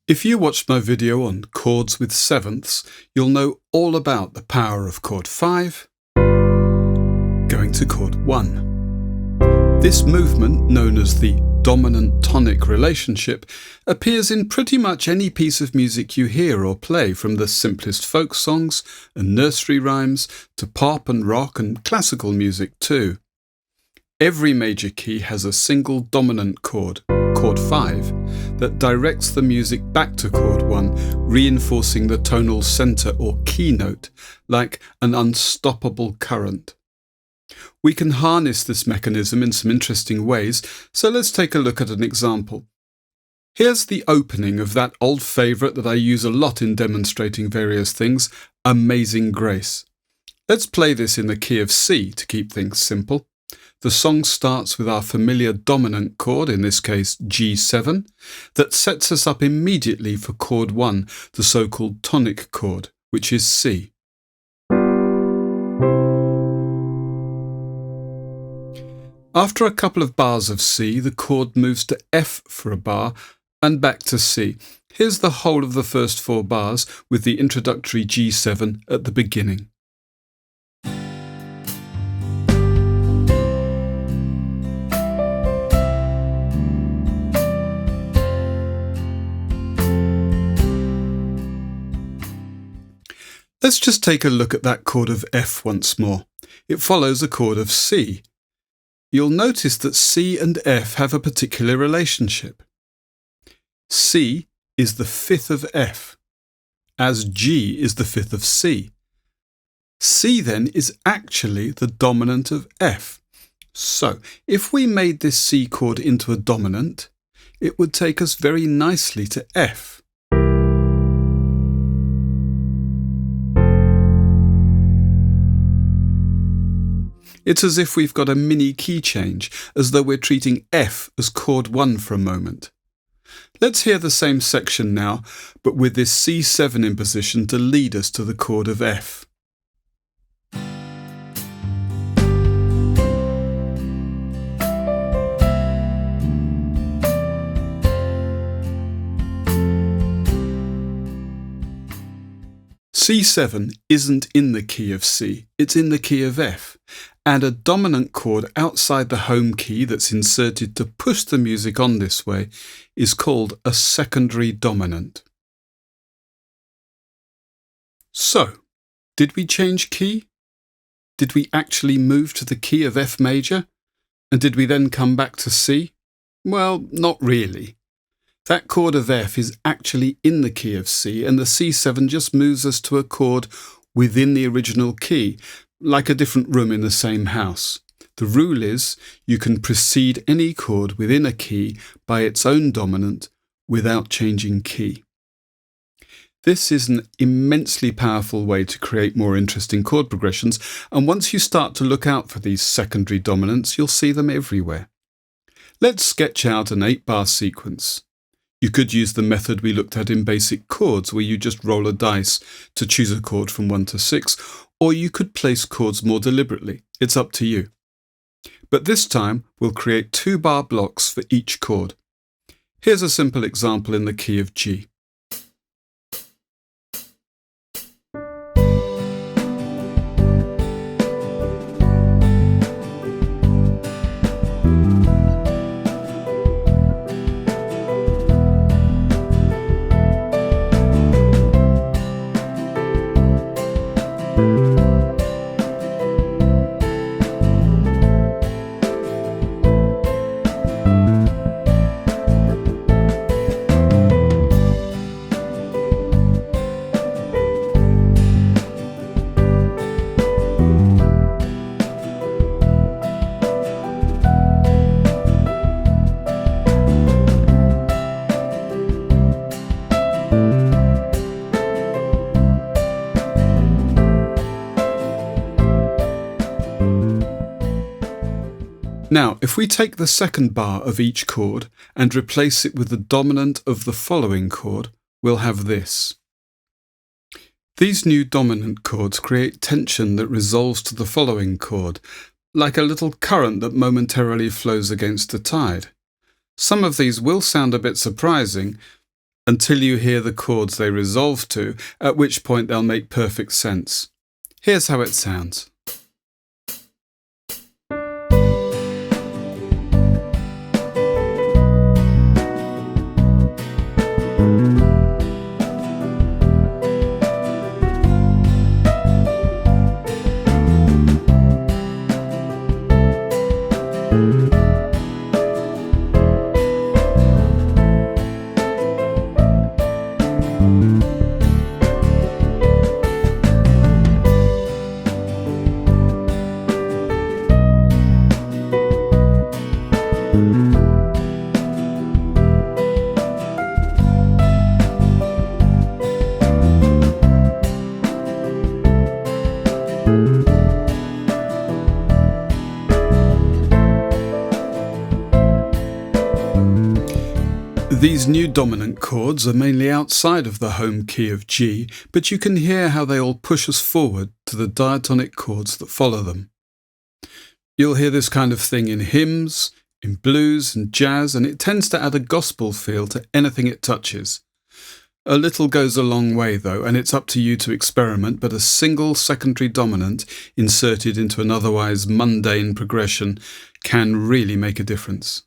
If you watched my video on chords with sevenths, you'll know all about the power of chord 5 going to chord 1. This movement, known as the Dominant-Tonic Relationship, appears in pretty much any piece of music you hear or play, from the simplest folk songs and nursery rhymes to pop and rock and classical music too. Every major key has a single dominant chord, chord 5, that directs the music back to chord 1, reinforcing the tonal centre or keynote like an unstoppable current. We can harness this mechanism in some interesting ways, so let's take a look at an example. Here's the opening of that old favourite that I use a lot in demonstrating various things, Amazing Grace. Let's play this in the key of C to keep things simple. The song starts with our familiar dominant chord, in this case G7, that sets us up immediately for chord 1, the so-called tonic chord, which is C. After a couple of bars of C, the chord moves to F for a bar and back to C. Here's the whole of the first 4 bars with the introductory G7 at the beginning. Let's just take a look at that chord of F once more. It follows a chord of C. You'll notice that C and F have a particular relationship. C is the fifth of F, as G is the fifth of C. C then is actually the dominant of F. So, if we made this C chord into a dominant, it would take us very nicely to F. It's as if we've got a mini key change, as though we're treating F as chord 1 for a moment. Let's hear the same section now, but with this C7 in position to lead us to the chord of F. C7 isn't in the key of C, it's in the key of F, and a dominant chord outside the home key that's inserted to push the music on this way is called a secondary dominant. So, did we change key? Did we actually move to the key of F major? And did we then come back to C? Well, not really. That chord of F is actually in the key of C, and the C7 just moves us to a chord within the original key, like a different room in the same house. The rule is you can precede any chord within a key by its own dominant without changing key. This is an immensely powerful way to create more interesting chord progressions, and once you start to look out for these secondary dominants, you'll see them everywhere. Let's sketch out an 8-bar sequence. You could use the method we looked at in basic chords, where you just roll a dice to choose a chord from 1 to 6, or you could place chords more deliberately. It's up to you. But this time, we'll create 2-bar blocks for each chord. Here's a simple example in the key of G. Now, if we take the second bar of each chord and replace it with the dominant of the following chord, we'll have this. These new dominant chords create tension that resolves to the following chord, like a little current that momentarily flows against the tide. Some of these will sound a bit surprising, until you hear the chords they resolve to, at which point they'll make perfect sense. Here's how it sounds. These new dominant chords are mainly outside of the home key of G, but you can hear how they all push us forward to the diatonic chords that follow them. You'll hear this kind of thing in hymns, in blues and jazz, and it tends to add a gospel feel to anything it touches. A little goes a long way though, and it's up to you to experiment, but a single secondary dominant inserted into an otherwise mundane progression can really make a difference.